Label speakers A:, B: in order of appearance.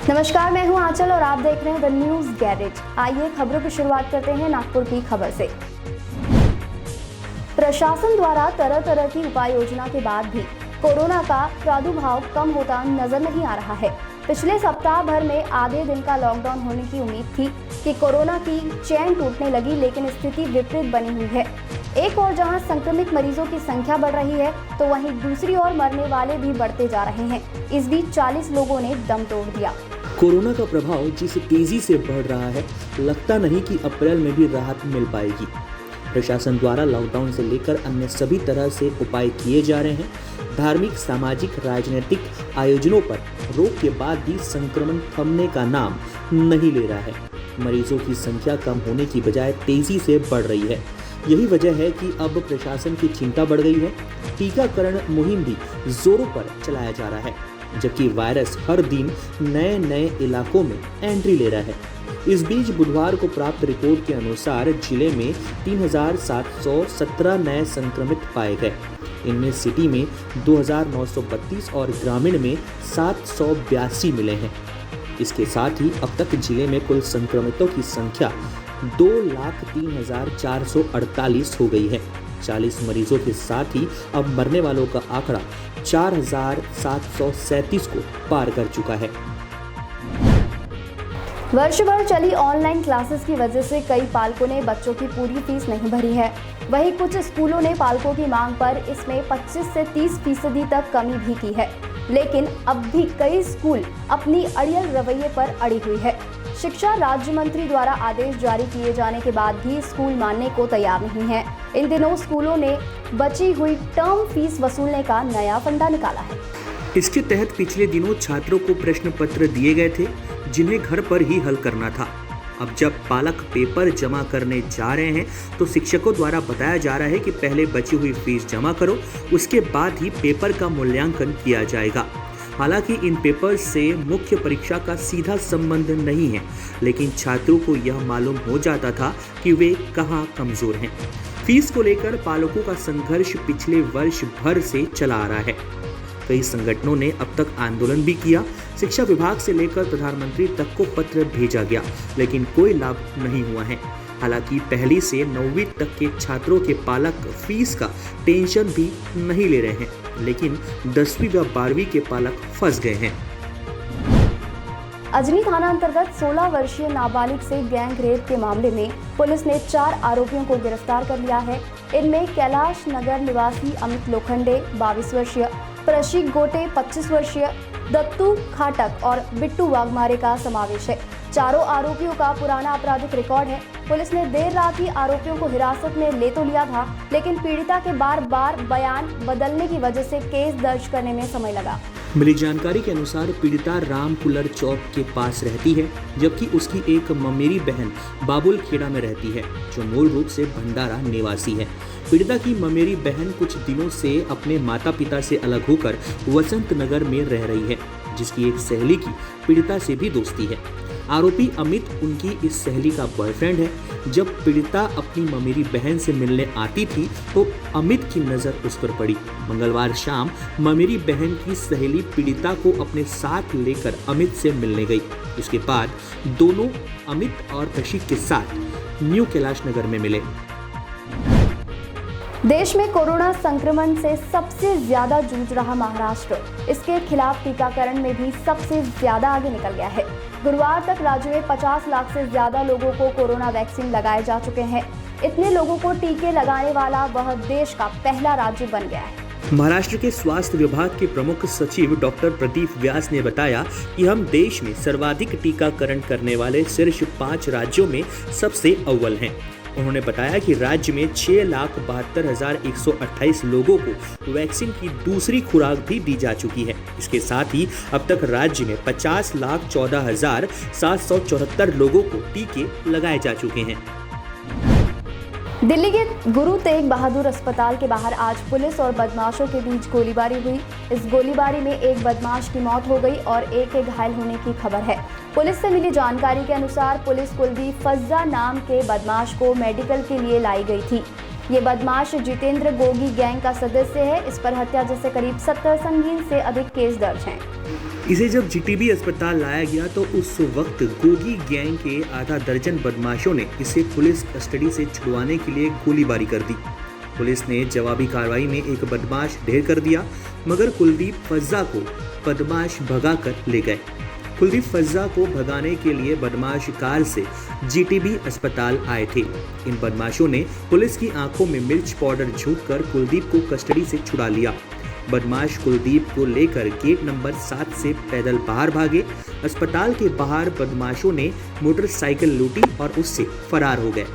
A: नमस्कार, मैं हूं आंचल और आप देख रहे हैं द न्यूज गैरेज। आइए खबरों की शुरुआत करते हैं नागपुर की खबर से। प्रशासन द्वारा तरह तरह की उपाय योजना के बाद भी कोरोना का प्रादुर्भाव कम होता नजर नहीं आ रहा है। पिछले सप्ताह भर में आधे दिन का लॉकडाउन होने की उम्मीद थी कि कोरोना की चैन टूटने लगी, लेकिन स्थिति विपरीत बनी हुई है। एक ओर जहां संक्रमित मरीजों की संख्या बढ़ रही है, तो वहीं दूसरी ओर मरने वाले भी बढ़ते जा रहे हैं। इस बीच 40 लोगों ने दम तोड़ दिया।
B: कोरोना का प्रभाव जिस तेजी से बढ़ रहा है, लगता नहीं कि अप्रैल में भी राहत मिल पाएगी। प्रशासन द्वारा लॉकडाउन से लेकर अन्य सभी तरह से उपाय किए जा रहे हैं। धार्मिक, सामाजिक, राजनीतिक आयोजनों पर रोक के बाद भी संक्रमण थमने का नाम नहीं ले रहा है। मरीजों की संख्या कम होने की बजाय तेजी से बढ़ रही है। यही वजह है कि अब प्रशासन की चिंता बढ़ गई है। टीकाकरण मुहिम भी जोरों पर चलाया जा रहा है, जबकि वायरस हर दिन नए नए इलाकों में एंट्री ले रहा है। इस बीच बुधवार को प्राप्त रिपोर्ट के अनुसार जिले में 3,717 नए संक्रमित पाए गए। इनमें सिटी में 2,932 और ग्रामीण में 782 मिले हैं। इसके साथ ही अब तक जिले में कुल संक्रमितों की संख्या 2,03,448 हो गई है। 40 मरीजों के साथ ही अब मरने वालों का आंकड़ा 4,737 को पार कर चुका है।
A: वर्ष भर चली ऑनलाइन क्लासेस की वजह से कई पालकों ने बच्चों की पूरी फीस नहीं भरी है। वहीं कुछ स्कूलों ने पालकों की मांग पर इसमें 25 से 30% तक कमी भी की है, लेकिन अब भी कई स्कूल अपनी अड़ियल रवैये पर अड़ी हुई है। शिक्षा राज्य मंत्री द्वारा आदेश जारी किए जाने के बाद भी स्कूल मानने को तैयार नहीं है। इन दिनों स्कूलों ने बची हुई टर्म फीस वसूलने का नया फंडा निकाला है।
B: इसके तहत पिछले दिनों छात्रों को प्रश्न पत्र दिए गए थे, जिन्हें घर पर ही हल करना था। अब जब पालक पेपर जमा करने जा रहे हैं, तो शिक्षकों द्वारा बताया जा रहा है कि पहले बची हुई फीस जमा करो, उसके बाद ही पेपर का मूल्यांकन किया जाएगा। हालांकि इन पेपर से मुख्य परीक्षा का सीधा संबंध नहीं है, लेकिन छात्रों को यह मालूम हो जाता था कि वे कहां कमजोर हैं। फीस को लेकर पालकों का संघर्ष पिछले वर्ष भर से चला आ रहा है। कई संगठनों ने अब तक आंदोलन भी किया। शिक्षा विभाग से लेकर प्रधानमंत्री तक को पत्र भेजा गया, लेकिन कोई लाभ नहीं हुआ है। हालांकि पहली से 9वीं तक के छात्रों के पालक फीस का टेंशन भी नहीं ले रहे हैं, लेकिन 10वीं व 12वीं के पालक फंस गए हैं।
A: अजनी थाना अंतर्गत 16 वर्षीय नाबालिग से गैंग रेप के मामले में पुलिस ने 4 आरोपियों को गिरफ्तार कर लिया है। इनमें कैलाश नगर निवासी अमित लोखंडे 22 वर्षीय, प्रशिक गोटे 25 वर्षीय, दत्तू खाटक और बिट्टू वाघमारे का समावेश है। चारों आरोपियों का पुराना आपराधिक रिकॉर्ड है। पुलिस ने देर रात ही आरोपियों को हिरासत में ले तो लिया था, लेकिन पीड़िता के बार बार बयान बदलने की वजह से केस दर्ज करने में समय लगा।
B: मिली जानकारी के अनुसार पीड़िता राम कुलर चौक के पास रहती है, जबकि उसकी एक ममेरी बहन बाबुल खेड़ा में रहती है, जो मूल रूप से भंडारा निवासी है। पीड़िता की ममेरी बहन कुछ दिनों से अपने माता पिता से अलग होकर वसंत नगर में रह रही है, जिसकी एक सहेली की पीड़िता से भी दोस्ती है। आरोपी अमित उनकी इस सहेली का बॉयफ्रेंड है। जब पीड़िता अपनी ममेरी बहन से मिलने आती थी, तो अमित की नज़र उस पर पड़ी। मंगलवार शाम ममेरी बहन की सहेली पीड़िता को अपने साथ लेकर अमित से मिलने गई। इसके बाद दोनों अमित और प्रशिक के साथ न्यू कैलाश नगर में मिले।
A: देश में कोरोना संक्रमण से सबसे ज्यादा जूझ रहा महाराष्ट्र इसके खिलाफ टीकाकरण में भी सबसे ज्यादा आगे निकल गया है। गुरुवार तक राज्य में 50 लाख से ज्यादा लोगों को कोरोना वैक्सीन लगाए जा चुके हैं। इतने लोगों को टीके लगाने वाला वह देश का पहला राज्य बन गया है।
B: महाराष्ट्र के स्वास्थ्य विभाग के प्रमुख सचिव डॉक्टर प्रदीप व्यास ने बताया कि हम देश में सर्वाधिक टीकाकरण करने वाले शीर्ष 5 राज्यों में सबसे अव्वल हैं। उन्होंने बताया कि राज्य में 6,72,128 लोगों को वैक्सीन की दूसरी खुराक भी दी जा चुकी है। इसके साथ ही अब तक राज्य में 50,14,774 लोगों को टीके लगाए जा चुके हैं।
A: दिल्ली के गुरु तेग बहादुर अस्पताल के बाहर आज पुलिस और बदमाशों के बीच गोलीबारी हुई। इस गोलीबारी में एक बदमाश की मौत हो गई और एक के घायल होने की खबर है। पुलिस से मिली जानकारी के अनुसार पुलिस कुलदीप फज्जा नाम के बदमाश को मेडिकल के लिए लाई गई थी। ये बदमाश जितेंद्र गोगी गैंग का सदस्य है। इस पर हत्या जैसे करीब 70 संगीन से अधिक केस दर्ज हैं।
B: इसे जब जीटीबी अस्पताल लाया गया तो उस वक्त गोगी गैंग के आधा दर्जन बदमाशों ने इसे पुलिस कस्टडी से छुड़वाने के लिए गोलीबारी कर दी। पुलिस ने जवाबी कार्रवाई में एक बदमाश ढेर कर दिया, मगर कुलदीप फज्जा को बदमाश भगाकर ले गए। कुलदीप फज्जा को भगाने के लिए बदमाश कार से जीटीबी अस्पताल आए थे। इन बदमाशों ने पुलिस की आंखों में मिर्च पाउडर झोंककर कुलदीप को कस्टडी से छुड़ा लिया। बदमाश कुलदीप को लेकर गेट नंबर 7 से पैदल बाहर भागे। अस्पताल के बाहर बदमाशों ने मोटरसाइकिल लूटी और उससे फरार हो गए।